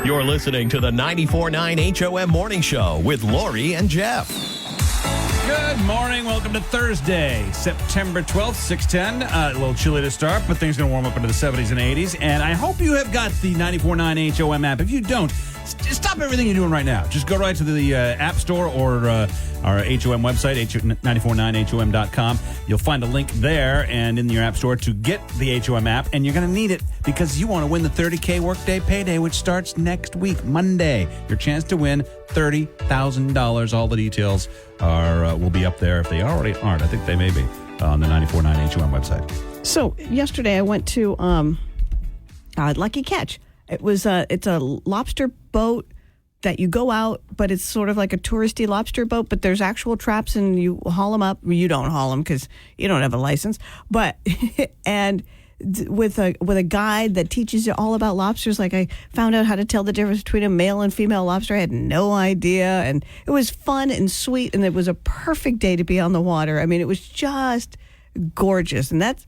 You're listening to the 94.9 HOM Morning Show with Lori and Jeff. Good morning. Welcome to Thursday, September 12th, 6:10. A little chilly to start, but things are going to warm up into the 70s and 80s. And I hope you have got the 94.9 HOM app. If you don't, just stop everything you're doing right now. Just go right to the App Store or our HOM website, 949HOM.com. You'll find a link there and in your App Store to get the HOM app. And you're going to need it because you want to win the 30K Workday Payday, which starts next week, Monday. Your chance to win $30,000. All the details will be up there if they already aren't. I think they may be on the 94.9 HOM website. So yesterday I went to Lucky Catch. It's a lobster boat that you go out, but it's sort of like a touristy lobster boat, but there's actual traps and you haul them up. You don't haul them because you don't have a license, but and with a guide that teaches you all about lobsters. Like I found out how to tell the difference between a male and female lobster. I had no idea, and it was fun and sweet, and it was a perfect day to be on the water. I mean, it was just gorgeous, and that's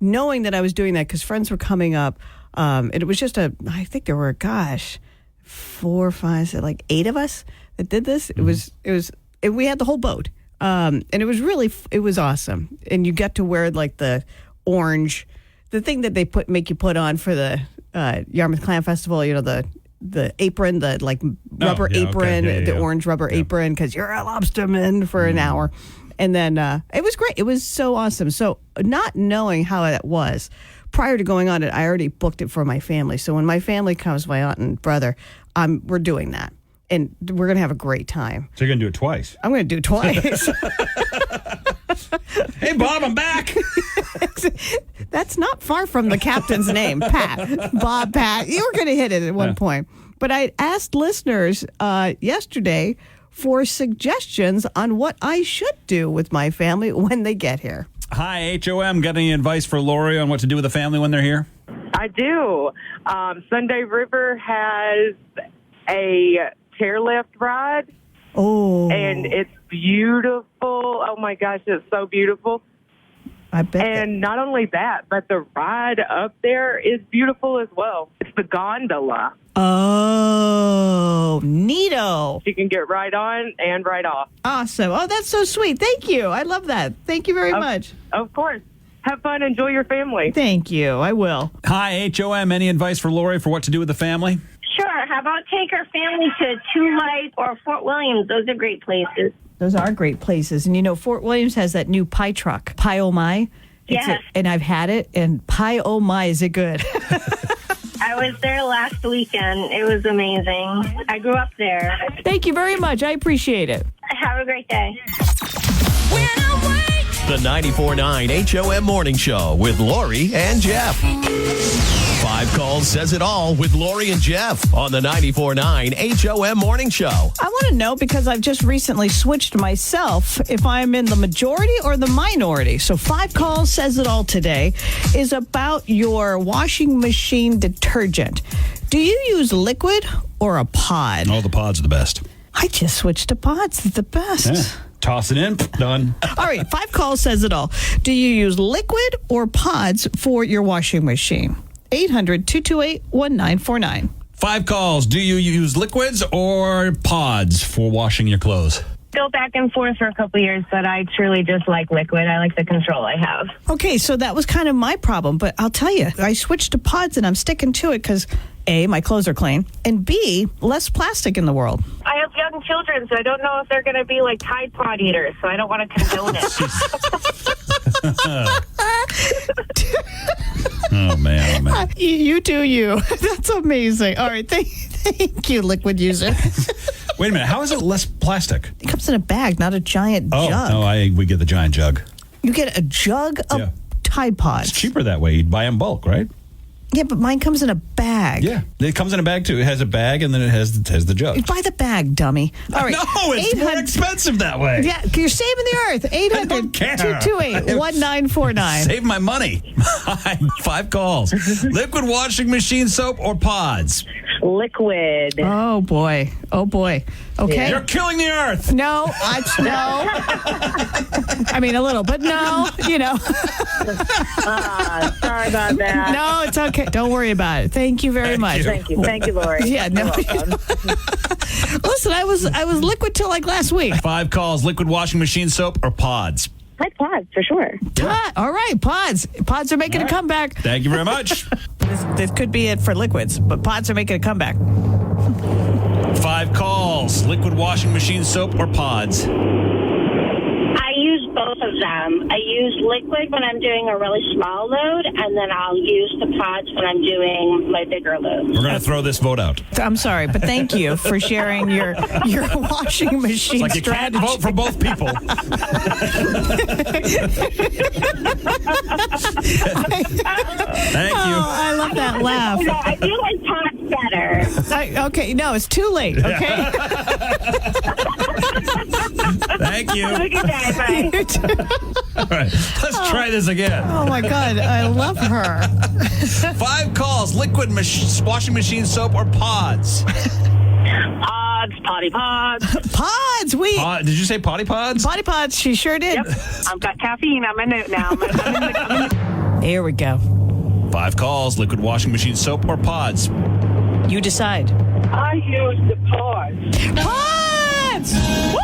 knowing that I was doing that because friends were coming up. And it was just I think there were, 4, 5, 6, like 8 of us that did this. Mm-hmm. We had the whole boat. And it was awesome. And you get to wear like the orange, the thing that they make you put on for the Yarmouth Clam Festival, you know, the apron, the like rubber apron, the orange rubber apron, because you're a lobsterman for an hour. And then it was great. It was so awesome. So not knowing how that was, prior to going on it, I already booked it for my family. So when my family comes, my aunt and brother, we're doing that. And we're going to have a great time. So you're going to do it twice? I'm going to do it twice. Hey, Bob, I'm back. That's not far from the captain's name, Pat. Bob, Pat. You were going to hit it at one point. But I asked listeners yesterday for suggestions on what I should do with my family when they get here. Hi, HOM. Got any advice for Lori on what to do with the family when they're here? I do. Sunday River has a chairlift ride. Oh. And it's beautiful. Oh, my gosh, it's so beautiful. I bet. And not only that, but the ride up there is beautiful as well. It's the gondola. Oh, neato. You can get right on and right off. Awesome. Oh, that's so sweet. Thank you. I love that. Thank you very much. Of course. Have fun. Enjoy your family. Thank you. I will. Hi, HOM. Any advice for Lori for what to do with the family? Sure. How about take our family to Two Lights or Fort Williams? Those are great places. Those are great places. And, you know, Fort Williams has that new pie truck, Pie Oh My. Yes. And I've had it, and Pie Oh My, is it good? I was there last weekend. It was amazing. I grew up there. Thank you very much. I appreciate it. Have a great day. The 94.9 HOM Morning Show with Lori and Jeff. 5 calls says it all with Lori and Jeff on the 94.9 HOM Morning Show. I want to know, because I've just recently switched myself, if I'm in the majority or the minority. So 5 calls says it all today is about your washing machine detergent. Do you use liquid or a pod? Oh, the pods are the best. I just switched to pods. It's the best. Yeah. Toss it in. Done. All right. 5 calls says it all. Do you use liquid or pods for your washing machine? 800-228-1949. 5 calls. Do you use liquids or pods for washing your clothes? Go back and forth for a couple years, but I truly just like liquid. I like the control I have. Okay, so that was kind of my problem, but I'll tell you, I switched to pods and I'm sticking to it because A, my clothes are clean, and B, less plastic in the world. I have young children, so I don't know if they're going to be like Tide Pod eaters, so I don't want to condone it. Oh, man. You do you. That's amazing. All right, thank you, liquid user. Wait a minute. How is it less plastic? It comes in a bag, not a giant jug. Oh, we get the giant jug. You get a jug of Tide Pods. It's cheaper that way. You'd buy in bulk, right? Yeah, but mine comes in a bag. Yeah, it comes in a bag, too. It has a bag, and then it has the jug. You buy the bag, dummy. All right. No, it's more expensive that way. Yeah, you're saving the earth. 800-228-1949. Save my money. 5 calls. Liquid washing machine soap or pods? Liquid. Oh, boy. Oh, boy. Okay. You're killing the earth. No, no. I mean, a little, but no, Sorry about that. No, it's okay. Don't worry about it. Thank you very much. Thank you, Lori. Yeah, no. You're welcome. Listen, I was liquid till like last week. 5 calls, liquid washing machine soap or pods? Like pods, for sure. All right, pods. Pods are making a comeback. Thank you very much. This could be it for liquids, but pods are making a comeback. 5 calls, liquid washing machine soap or pods? I use both of them. I use liquid when I'm doing a really small load, and then I'll use the pods when I'm doing my bigger loads. We're going to throw this vote out. I'm sorry, but thank you for sharing your washing machine Like you can't strategy. vote for both people. Thank you. Oh, I love that laugh. No, I do like pods better. Okay, no, it's too late. Okay. Thank you. Look at that, bye. All right, let's try this again. Oh my God, I love her. 5 calls, liquid washing machine soap or pods? Pods, potty pods. Pods, Did you say potty pods? potty pods. She sure did. Yep. I've got caffeine. I'm in it now. Here we go. 5 calls, liquid washing machine soap or pods? You decide. I use the pods. Pods! Woo!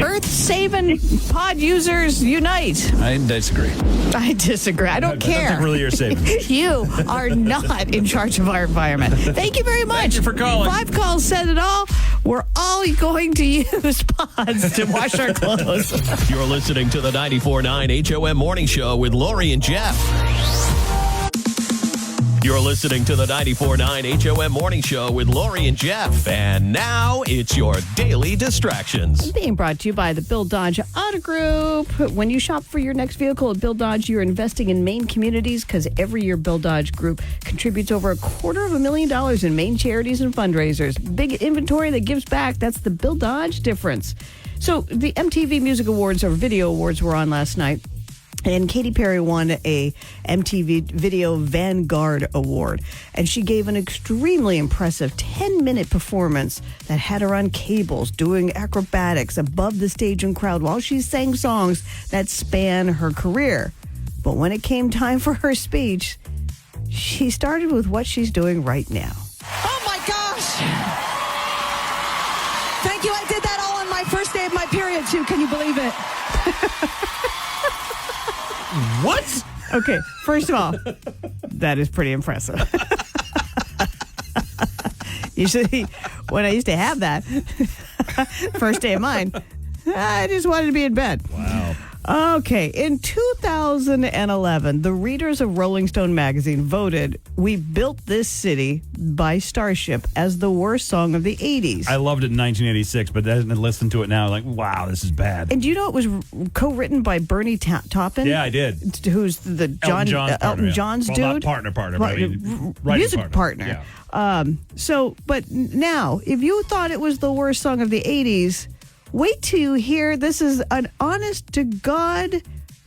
Earth-saving pod users unite. I disagree. I disagree. I don't I care. don't think really you're saving. You are not in charge of our environment. Thank you very much. Thank you for calling. 5 calls said it all. We're all going to use pods to wash our clothes. You're listening to the 94.9 HOM Morning Show with Lori and Jeff. You're listening to the 94.9 HOM Morning Show with Lori and Jeff. And now it's your daily distractions. Being brought to you by the Bill Dodge Auto Group. When you shop for your next vehicle at Bill Dodge, you're investing in Maine communities because every year Bill Dodge Group contributes over $250,000 in Maine charities and fundraisers. Big inventory that gives back. That's the Bill Dodge difference. So the MTV Music Awards or Video Awards were on last night. And Katy Perry won a MTV Video Vanguard Award. And she gave an extremely impressive 10-minute performance that had her on cables doing acrobatics above the stage and crowd while she sang songs that span her career. But when it came time for her speech, she started with what she's doing right now. Oh my gosh! Thank you. I did that all on my first day of my period, too. Can you believe it? What? Okay, first of all, that is pretty impressive. Usually, when I used to have that, first day of mine, I just wanted to be in bed. Wow. Okay, in 2011, the readers of Rolling Stone magazine voted "We Built This City" by Starship as the worst song of the 80s. I loved it in 1986, but then listened to it now, like, wow, this is bad. And do you know it was co-written by Bernie Taupin? Yeah, I did. Who's the Elton John's John's partner, yeah. Well, dude? not partner, but I mean, writing music partner. Yeah. But now, if you thought it was the worst song of the 80s, wait till you hear this is an honest-to-God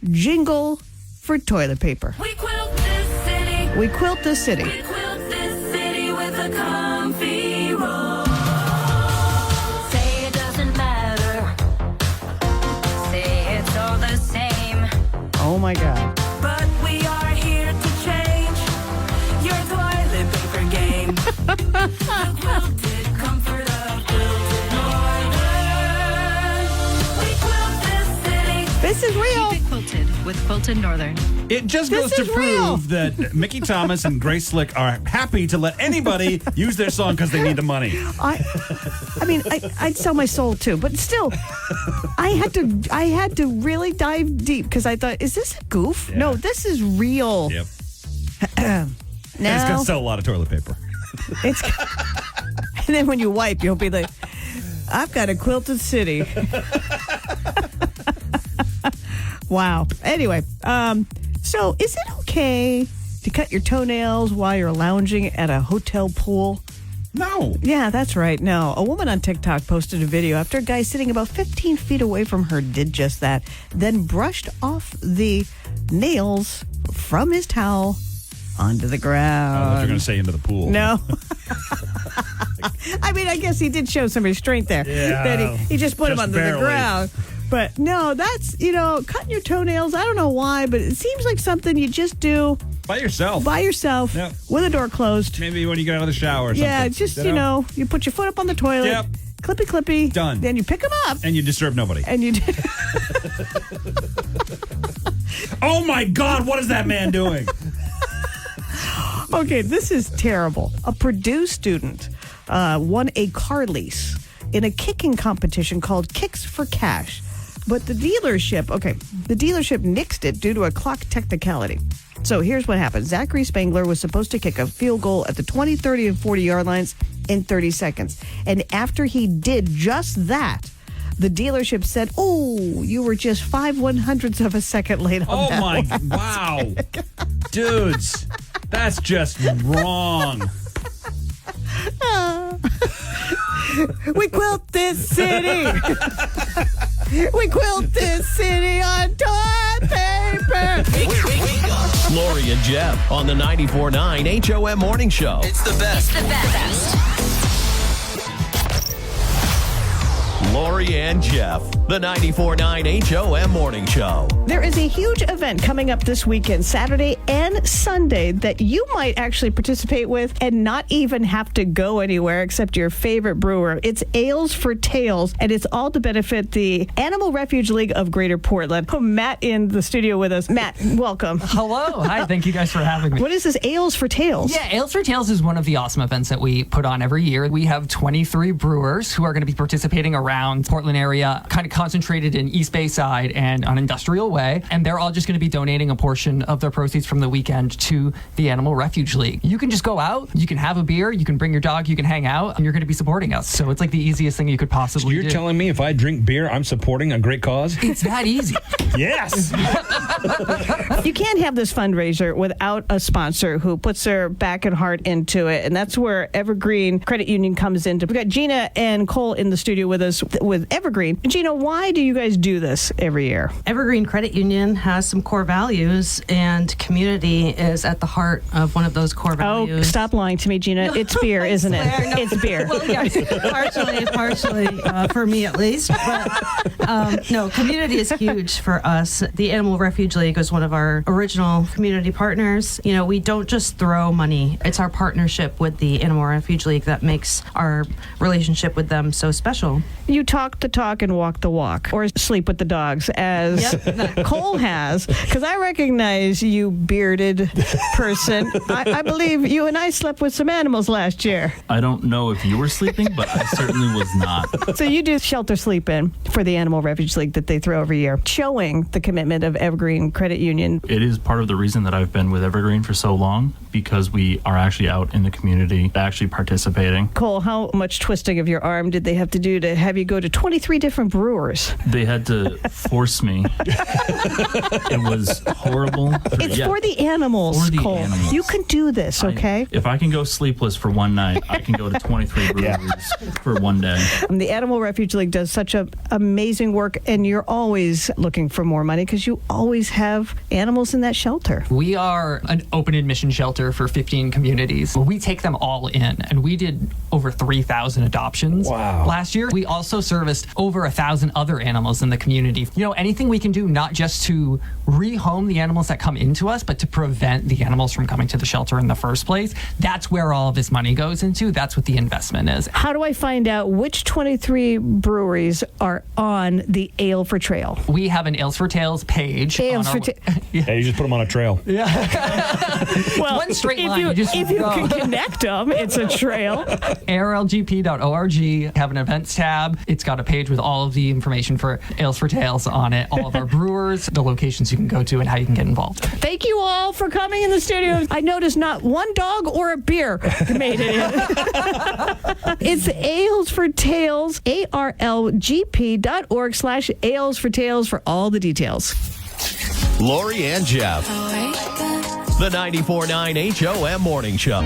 jingle for toilet paper. We quilt this city. We quilt this city. We quilt this city with a comfy roll. Say it doesn't matter. Say it's all the same. Oh, my God. But we are here to change your toilet paper game. The quilted comfort of quilted northern. We quilt this city. This is real. Keep it quilted with Quilted Northern. It just This goes to is prove real. that Mickey Thomas and Grace Slick are happy to let anybody use their song because they need the money. I'd sell my soul too, but still, I had to really dive deep because I thought, is this a goof? Yeah. No, this is real. Yep. And it's going Now to sell a lot of toilet paper. it's, and then when you wipe, you'll be like, I've got a quilted city. Wow. Anyway, so is it okay to cut your toenails while you're lounging at a hotel pool? No. Yeah, that's right. No. A woman on TikTok posted a video after a guy sitting about 15 feet away from her did just that, then brushed off the nails from his towel onto the I ground. thought you were going to say into the pool. No. I mean, I guess he did show some restraint there. Yeah, That he just put him just under barely. the ground. But no, that's, cutting your toenails. I don't know why, but it seems like something you just do By yourself. by yourself Yep. with the door closed. Maybe when you get out of the shower or something. Yeah, just, you put your foot up on the toilet. Yep. Clippy, clippy. Done. Then you pick them up. And you disturb nobody. And you Oh, my God. What is that man doing? Okay, this is terrible. A Purdue student won a car lease in a kicking competition called Kicks for Cash. But the dealership nixed it due to a clock technicality. So here's what happened. Zachary Spangler was supposed to kick a field goal at the 20, 30, and 40-yard lines in 30 seconds. And after he did just that, the dealership said, "Oh, you were just 5/100ths of a second late on Oh, that my. one." Wow. Dudes, that's just wrong. We quilt this city. We quilt this city on toilet paper. Wake up. Lori and Jeff on the 94.9 HOM Morning Show. It's the best. The best. Lori and Jeff, the 94.9 HOM Morning Show. There is a huge event coming up this weekend, Saturday and Sunday, that you might actually participate with and not even have to go anywhere except your favorite brewer. It's Ales for Tails, and it's all to benefit the Animal Refuge League of Greater Portland. Oh, Matt in the studio with us. Matt, welcome. Hello. Hi. Thank you guys for having me. What is this Ales for Tails? Yeah, Ales for Tails is one of the awesome events that we put on every year. We have 23 brewers who are going to be participating around Portland area, kind of concentrated in East Bay side and on Industrial Way. And they're all just going to be donating a portion of their proceeds from the weekend to the Animal Refuge League. You can just go out, you can have a beer, you can bring your dog, you can hang out, and you're going to be supporting us. So it's like the easiest thing you could possibly do. You're telling me if I drink beer, I'm supporting a great cause? It's that easy. Yes. You can't have this fundraiser without a sponsor who puts their back and heart into it, and that's where Evergreen Credit Union comes in. We've got Gina and Cole in the studio with us with Evergreen. Gina, why do you guys do this every year? Evergreen Credit Union has some core values, and community is at the heart of one of those core values. Oh, stop lying to me, Gina. It's beer, isn't it? swear, no. It's beer. Well, yes, partially, for me at least. But no, community is huge for us. The Animal Refuge League is one of our original community partners. You know, we don't just throw money. It's our partnership with the Animal Refuge League that makes our relationship with them so special. You talk the talk and walk the walk, or sleep with the dogs, as Cole has, because I recognize you bearded person. I believe you and I slept with some animals last year. I don't know if you were sleeping, but I certainly was not. So you do shelter sleep in for the Animal Refuge League that they throw every year, showing the commitment of Evergreen Credit Union. It is part of the reason that I've been with Evergreen for so long, because we are actually out in the community, actually participating. Cole, how much twisting of your arm did they have to do to have you go to 23 different brewers? They had to force me. It was horrible. It's for the animals, For the Cole. animals. You can do this, okay? If I can go sleepless for one night, I can go to 23 breweries for one day. The Animal Refuge League does such amazing work, and you're always looking for more money because you always have animals in that shelter. We are an open admission shelter for 15 communities. We take them all in, and we did over 3,000 adoptions last year. We also serviced over 1,000 other animals in the community. You know, anything we can do, not just to rehome the animals that come into us, but to prevent the animals from coming to the shelter in the first place. That's where all of this money goes into. That's what the investment is. How do I find out which 23 breweries are on the Ale for Trail? We have an Ales for Tails page. Ales on for our, Yeah, you just put them on a trail. Well, one straight if line. you, You just if you go. can connect them, it's a trail. arlgp.org, have an events tab. It's got a page with all of the information for Ales for Tails on it, all of our brewers, the locations you can go to, and how you can get involved. Thank you all for coming in the studio. I noticed not one dog or a beer made it in. It's Ales for Tails, arlgp.org/Ales for Tails for all the details. Lori and Jeff, the 94.9 HOM Morning Show.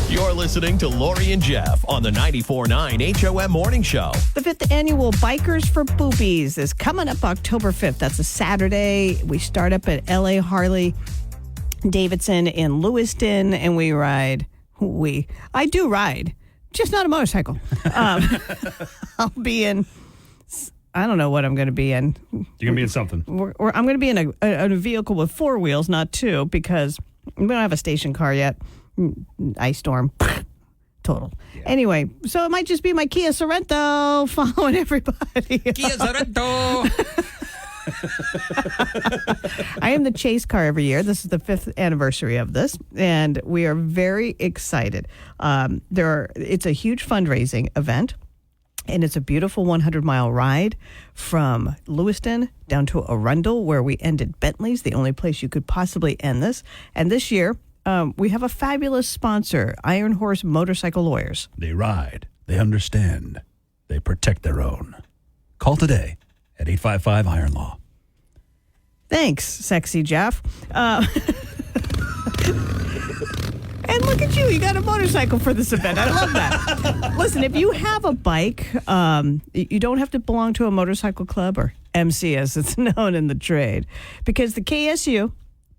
You're listening to Lori and Jeff on the 94.9 HOM Morning Show. The 5th annual Bikers for Boobies is coming up October 5th. That's a Saturday. We start up at LA Harley. Davidson in Lewiston, and we ride. I do ride, just not a motorcycle. I'll be in. I don't know what I'm going to be in. You're going to be in something. I'm going to be in a vehicle with 4 wheels, not 2, because we don't have a station car yet. Ice storm. Total. Yeah. Anyway, so it might just be my Kia Sorento following everybody. Kia Sorento. I am the chase car every year. This is the 5th anniversary of this, and we are very excited. It's a huge fundraising event. And it's a beautiful 100-mile ride from Lewiston down to Arundel, where we ended Bentley's, the only place you could possibly end this. And this year, we have a fabulous sponsor, Iron Horse Motorcycle Lawyers. They ride. They understand. They protect their own. Call today at 855-IRON-LAW. Thanks, sexy Jeff. And look at you. You got a motorcycle for this event. I love that. Listen, if you have a bike, you don't have to belong to a motorcycle club, or MC as it's known in the trade, because the KSU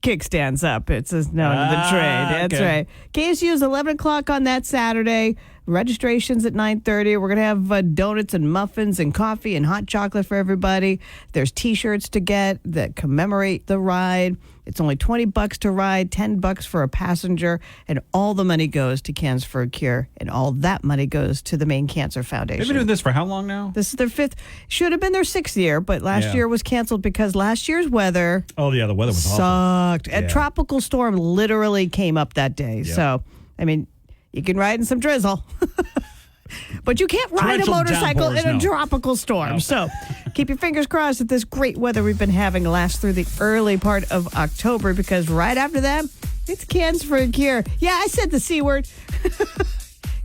kickstands up. It's as known in the trade. That's right. KSU is 11 o'clock on that Saturday. Registration's at 9:30. We're going to have donuts and muffins and coffee and hot chocolate for everybody. There's T-shirts to get that commemorate the ride. It's only $20 to ride, $10 for a passenger, and all the money goes to Cans for a Cure, and all that money goes to the Maine Cancer Foundation. They've been doing this for how long now? This is their 5th. Should have been their 6th year, but last year was canceled because last year's weather. Oh yeah, the weather was sucked. awful. A tropical storm literally came up that day. Yep. So, I mean, you can ride in some drizzle. But you can't ride a motorcycle in a tropical storm. No. So keep your fingers crossed that this great weather we've been having lasts through the early part of October, because right after that, it's Cans for a Cure. Yeah, I said the C word.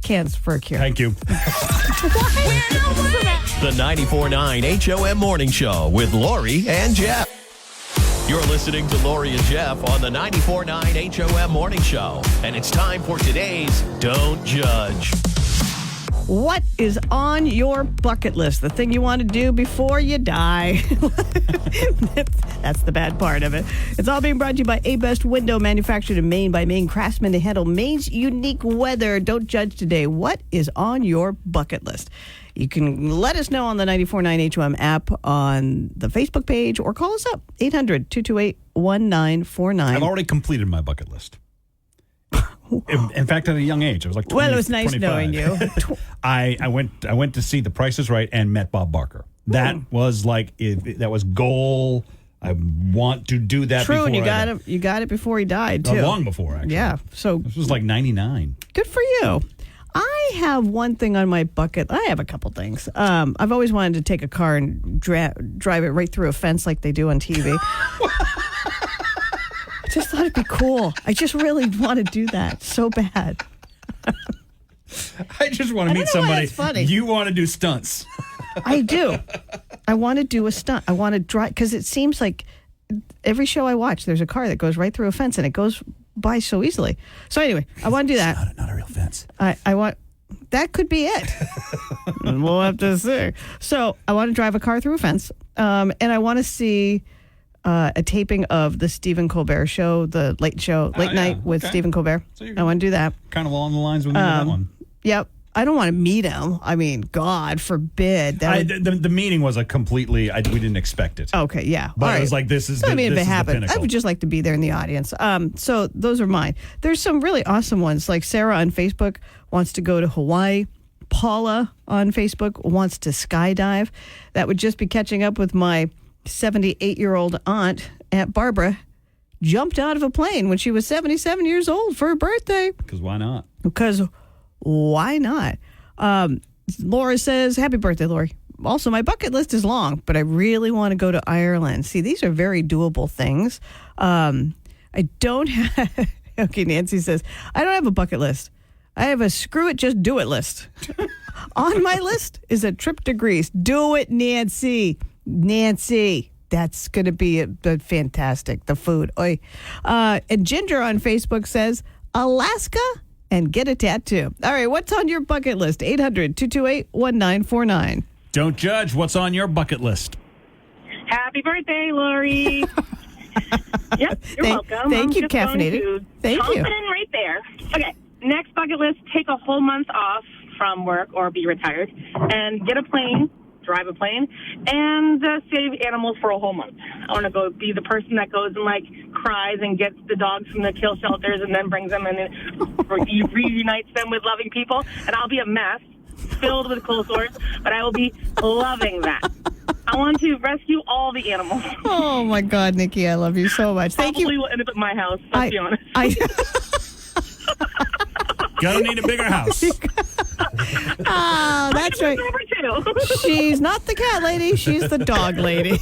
Cans for a Cure. Thank you. The 94.9 HOM Morning Show with Lori and Jeff. You're listening to Lori and Jeff on the 94.9 HOM Morning Show. And it's time for today's Don't Judge. What is on your bucket list? The thing you want to do before you die. That's the bad part of it. It's all being brought to you by A-Best Window, manufactured in Maine by Maine craftsmen to handle Maine's unique weather. Don't judge today. What is on your bucket list? You can let us know on the 94.9 HOM app, on the Facebook page, or call us up, 800-228-1949. I've already completed my bucket list. In fact, at a young age, I was like 20, well, it was nice 25. knowing you. I went to see The Price is Right and met Bob Barker. That was like that was goal. I want to do that. True, before and you got it before he died too. Long before, actually. Yeah, so this was like 99. Good for you. I have one thing on my bucket. I have a couple things. I've always wanted to take a car and drive it right through a fence like they do on TV. I just thought it'd be cool. I just really want to do that so bad. I just want to meet somebody. Funny. You want to do stunts. I do. I want to do a stunt. I want to drive, because it seems like every show I watch, there's a car that goes right through a fence, and it goes by so easily. So anyway, I want to do that. Not a real fence. I want. That could be it. We'll have to see. So I want to drive a car through a fence, and I want to see a taping of the Stephen Colbert Show, the late night with Stephen Colbert. So I want to do that. Kind of along the lines with me with that one. Yep. I don't want to meet him. I mean, God forbid. The meeting was a completely. We didn't expect it. Okay, yeah. But I was like, this is. So, if it happened, I I would just like to be there in the audience. So those are mine. There's some really awesome ones. Like Sarah on Facebook wants to go to Hawaii. Paula on Facebook wants to skydive. That would just be catching up with my 78-year-old aunt, Aunt Barbara, jumped out of a plane when she was 77 years old for her birthday. Because why not? Because why not? Laura says, happy birthday, Lori. Also, my bucket list is long, but I really want to go to Ireland. See, these are very doable things. I don't have... Okay, Nancy says, I don't have a bucket list. I have a screw it, just do it list. On my list is a trip to Greece. Do it, Nancy. Nancy. That's going to be fantastic. The food. Oy. And Ginger on Facebook says, Alaska and get a tattoo. All right, what's on your bucket list? 800-228-1949. Don't judge. What's on your bucket list? Happy birthday, Lori. Yep, you're welcome. Thank I'm you, just going Caffeinated. to Thank chomp you. it in right there. Okay, next bucket list, take a whole month off from work or be retired and get a plane, drive a plane, and save animals for a whole month. I want to go be the person that goes and, like, cries and gets the dogs from the kill shelters and then brings them and reunites them with loving people. And I'll be a mess filled with cold sores, but I will be loving that. I want to rescue all the animals. Oh, my God, Nikki, I love you so much. Thank Probably you. will end up at my house, let's be honest. Gonna need a bigger house. Oh, that's right. Number 2. She's not the cat lady. She's the dog lady.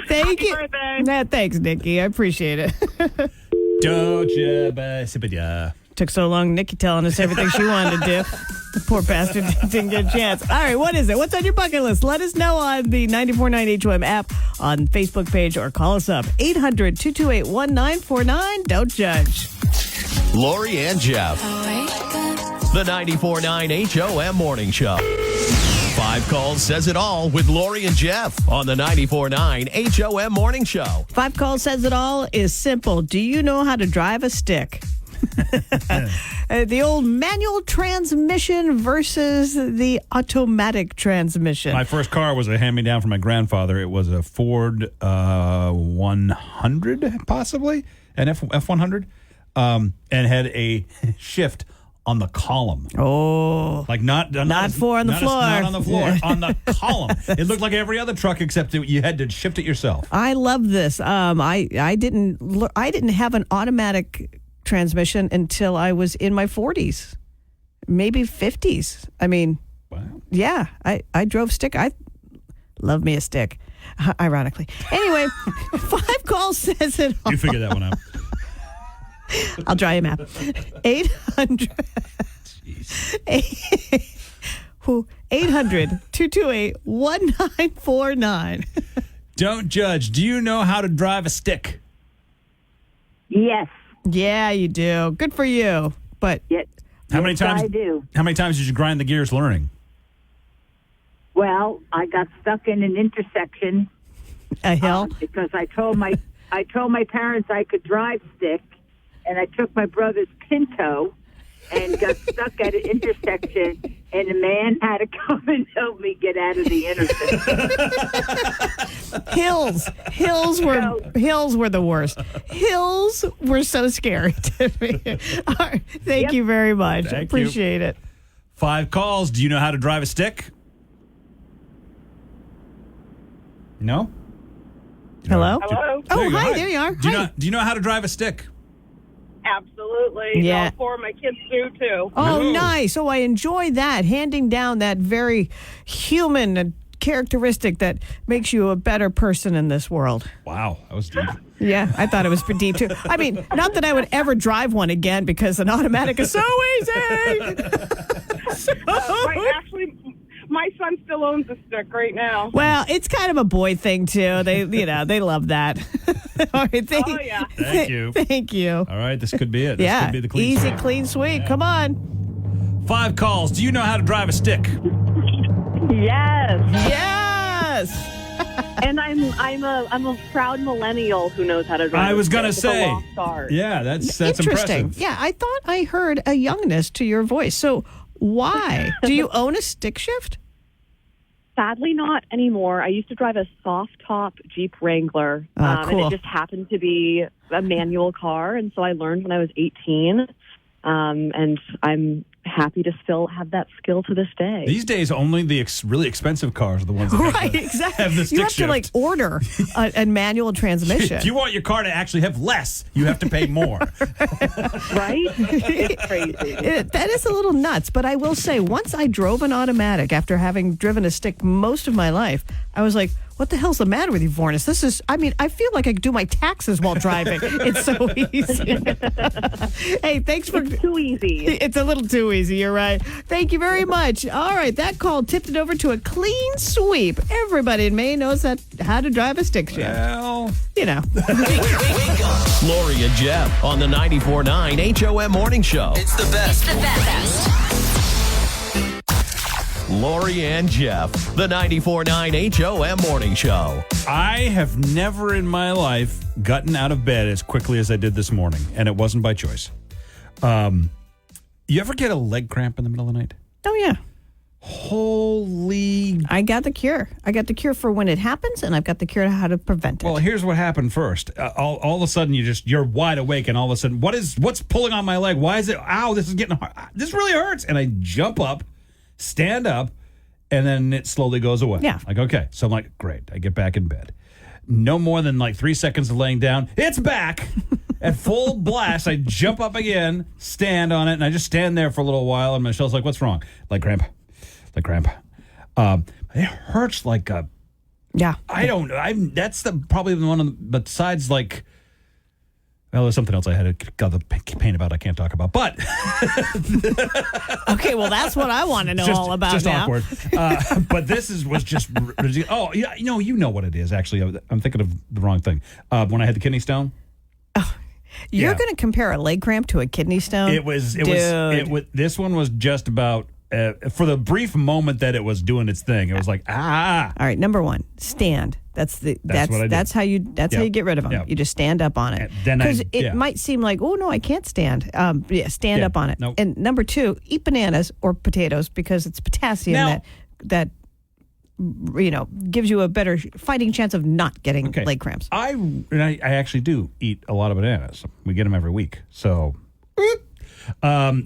Thank you. Birthday. Nah, thanks, Nikki. I appreciate it. Don't you, Took so long, Nikki telling us everything she wanted to do. The poor bastard didn't get a chance. All right, what is it? What's on your bucket list? Let us know on the 94.9 HOM app, on Facebook page, or call us up. 800-228-1949. Don't judge. Lori and Jeff. The 94.9 HOM Morning Show. 5 calls says it all with Lori and Jeff on the 94.9 HOM Morning Show. 5 calls says it all is simple. Do you know how to drive a stick? The old manual transmission versus the automatic transmission. My first car was a hand-me-down from my grandfather. It was a Ford 100, possibly, an F100, and had a shift on the column. Oh. Like not four on the floor. Not on the floor, on the column. It looked like every other truck except that you had to shift it yourself. I love this. I didn't have an automatic transmission until I was in my 40s, maybe 50s. I mean, wow. Yeah, I drove stick. I love me a stick, ironically. Anyway, 5 calls says it all. You figure that one out. I'll draw you a map. 800. 800-228-1949. Don't judge. Do you know how to drive a stick? Yes. Yeah, you do. Good for you. But How many times? I do. How many times did you grind the gears learning? Well, I got stuck in an intersection. A hill? Because I told my parents I could drive stick, and I took my brother's Pinto and got stuck at an intersection, and a man had to come and help me get out of the intersection. Hills were the worst. Hills were so scary to me. All right, thank you very much. Thank Appreciate you. it. 5 calls. Do you know how to drive a stick? No? Hello? Hello? Oh, There you go. hi, there you are. Do you know how to drive a stick? Absolutely. Yeah. All 4 of my kids do, too. Oh, Ooh. nice. Oh, I enjoy that. Handing down that very human characteristic that makes you a better person in this world. Wow, that was deep. Yeah, I thought it was pretty deep, too. I mean, not that I would ever drive one again because an automatic is so easy. Right, actually, my son still owns a stick right now. Well, it's kind of a boy thing, too. They love that. All right, Oh, yeah. Thank you. Thank you. All right, this could be it. This Yeah, could be the clean easy, sweep. clean sweep. Come on. 5 calls. Do you know how to drive a stick? Yes. Yes. And I'm a proud millennial who knows how to drive. I was going gonna to say. lost art. Yeah, that's Interesting. impressive. Yeah, I thought I heard a youngness to your voice. So why? Do you own a stick shift? Sadly, not anymore. I used to drive a soft top Jeep Wrangler, and cool. it just happened to be a manual car, and so I learned when I was 18, and I'm happy to still have that skill to this day. These days, only the really expensive cars are the ones that Right, have exactly. have the stick You have shift. to like order a manual transmission. If you want your car to actually have less, you have to pay more. Right? It's crazy. That is a little nuts, but I will say, once I drove an automatic after having driven a stick most of my life, I was like, what the hell's the matter with you, Vornis? I feel like I could do my taxes while driving. It's so easy. Hey, thanks for... It's too easy. It's a little too easy, you're right. Thank you very much. All right, that call tipped it over to a clean sweep. Everybody in Maine knows how to drive a stick shift. Well, You know. Lori and Jeff on the 94.9 HOM Morning Show. It's the best. Lori and Jeff, the 94.9 HOM Morning Show. I have never in my life gotten out of bed as quickly as I did this morning, and it wasn't by choice. You ever get a leg cramp in the middle of the night? Oh, yeah. Holy... I got the cure. I got the cure for when it happens, and I've got the cure to how to prevent it. Well, here's what happened first. All of a sudden, you're wide awake, and all of a sudden, what's pulling on my leg? Why is it? Ow! This is getting hard. This really hurts. And I jump up, stand up, and then it slowly goes away. Yeah. Like, okay. So I'm like, great. I get back in bed. No more than like 3 seconds of laying down. It's back at full blast. I jump up again, stand on it, and I just stand there for a little while. And Michelle's like, "What's wrong?" Leg cramp. Leg cramp. It hurts like a. Yeah. I don't know. That's probably the one of the, besides like. Well, there's something else I had got the pain about I can't talk about, but. Okay, well, that's what I want to know all about just now. Awkward. But this was just. Oh, yeah, you know what it is. Actually, I'm thinking of the wrong thing. When I had the kidney stone. You're going to compare a leg cramp to a kidney stone? It was. This one was just about. For the brief moment that it was doing its thing, it was like ah. All right, number one, stand. That's how you get rid of them. Yep. You just stand up on it. Because it might seem like, oh no, I can't stand. Stand up on it. Nope. And number two, eat bananas or potatoes because it's potassium that gives you a better fighting chance of not getting leg cramps. I actually do eat a lot of bananas. We get them every week. So. Maybe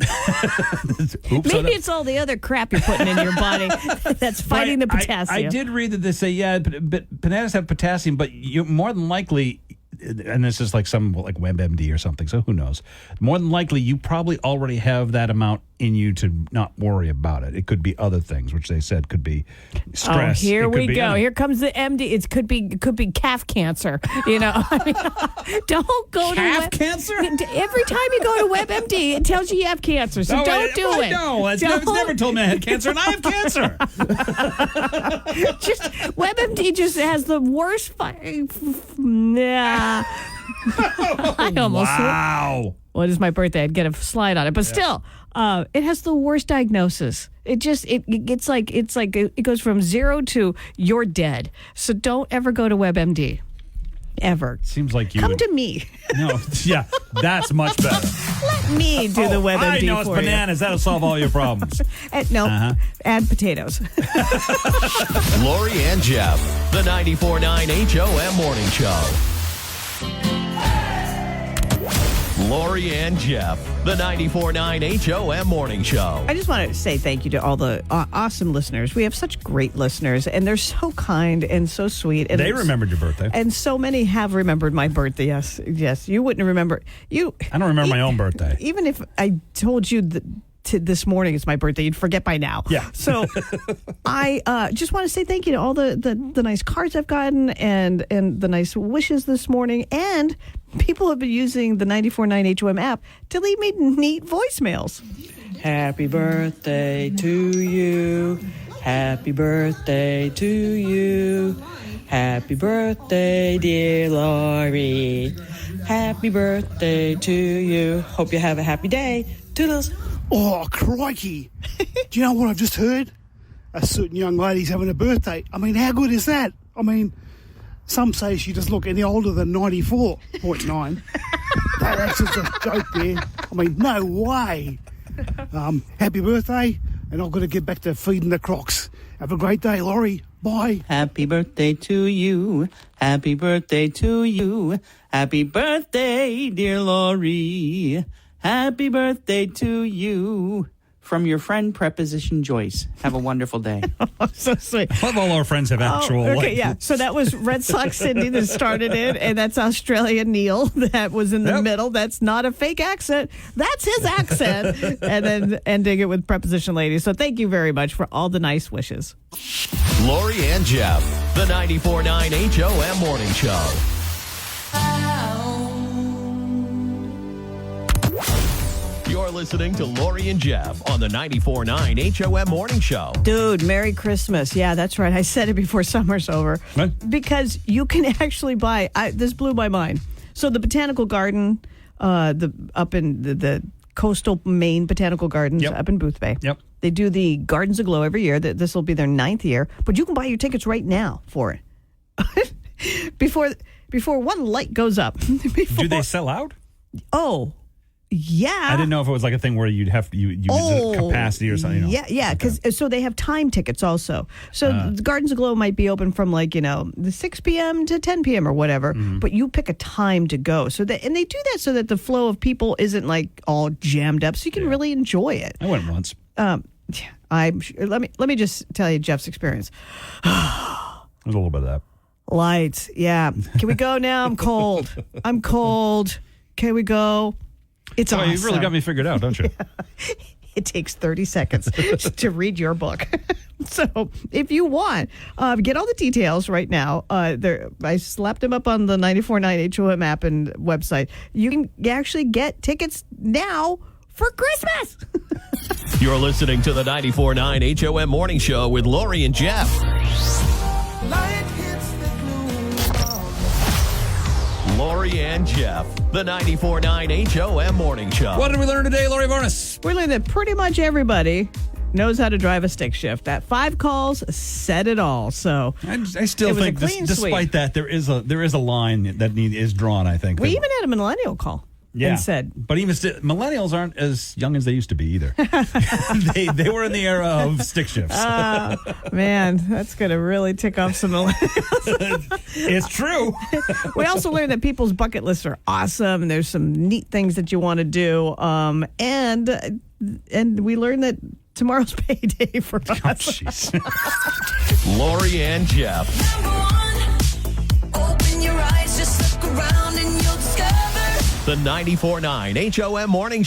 it's all the other crap you're putting in your body that's fighting the potassium. I did read that they say, but bananas have potassium, but you more than likely, and this is like some like WebMD or something, so who knows? More than likely, you probably already have that amount in you to not worry about it. It could be other things, which they said could be stress. Oh, here we go. Here comes the MD. It could be calf cancer. Don't go to calf cancer. Every time you go to WebMD, it tells you have cancer. So don't do it. No, it's never told me I had cancer, and I have cancer. WebMD just has the worst. I almost. Wow. Well, it is my birthday. I'd get a slide on it, but still, it has the worst diagnosis. It goes from 0 to you're dead. So don't ever go to WebMD. Ever. Seems like you come to me. No, yeah, that's much better. Let me do the WebMD I know it's for bananas. That'll solve all your problems. Add potatoes. Lori and Jeff, the 94.9 HOM Morning Show. Lori and Jeff, the 94.9 HOM Morning Show. I just wanted to say thank you to all the awesome listeners. We have such great listeners, and they're so kind and so sweet. And they remembered your birthday. And so many have remembered my birthday. Yes. You wouldn't remember. I don't remember my own birthday. Even if I told you this morning is my birthday, you'd forget by now. Yeah. So I just want to say thank you to all the nice cards I've gotten and the nice wishes this morning. And people have been using the 94.9 HOM app to leave me neat voicemails. Happy birthday to you. Happy birthday to you. Happy birthday, dear Lori. Happy birthday to you. Hope you have a happy day. Toodles. Oh, crikey. Do you know what I've just heard? A certain young lady's having a birthday. I mean, how good is that? I mean, some say she doesn't look any older than 94.9. That's just a joke there. I mean, no way. Happy birthday, and I've got to get back to feeding the crocs. Have a great day, Laurie. Bye. Happy birthday to you. Happy birthday to you. Happy birthday, dear Laurie. Happy birthday to you. From your friend Preposition Joyce. Have a wonderful day. Oh, so sweet. I love all our friends have actual. Yeah. So that was Red Sox Cindy that started it, and that's Australian Neil that was in the middle. That's not a fake accent. That's his accent. And then ending it with Preposition Lady. So thank you very much for all the nice wishes. Lori and Jeff, the 94.9 HOM Morning Show. You're listening to Lori and Jeff on the 94.9 HOM Morning Show. Dude, Merry Christmas. Yeah, that's right. I said it before summer's over. What? Because you can actually buy, this blew my mind. So the Botanical Garden, up in the coastal Maine Botanical Gardens up in Boothbay. Yep. They do the Gardens Aglow every year. This will be their 9th year, but you can buy your tickets right now for it. before one light goes up. Do they sell out? Oh, yeah. I didn't know if it was like a thing where you'd have you use a capacity or something. Yeah, because so they have time tickets also. So the Gardens Aglow might be open from the 6 p.m. to 10 p.m. or whatever, but you pick a time to go. And they do that so that the flow of people isn't like all jammed up, so you can really enjoy it. I went once. Let me just tell you Jeff's experience. There's a little bit of that. Lights, yeah. Can we go now? I'm cold. Can we go? It's awesome. You've really got me figured out, don't you? Yeah. It takes 30 seconds to read your book. So if you want, get all the details right now. I slapped them up on the 94.9 HOM app and website. You can actually get tickets now for Christmas. You're listening to the 94.9 HOM Morning Show with Lori and Jeff. Lori and Jeff, the 94.9 HOM Morning Show. What did we learn today, Lori Varnas? We learned that pretty much everybody knows how to drive a stick shift. That 5 calls said it all. So I still think, despite that, there is a line that is drawn. I think we even had a millennial call. Yeah, and said, but even millennials aren't as young as they used to be either. they were in the era of stick shifts. Man, that's going to really tick off some millennials. It's true. We also learned that people's bucket lists are awesome. There's some neat things that you want to do, and we learned that tomorrow's payday for us. Oh, jeez. Lori and Jeff. Open your eyes, just look around and you'll discover The 94.9 HOM Morning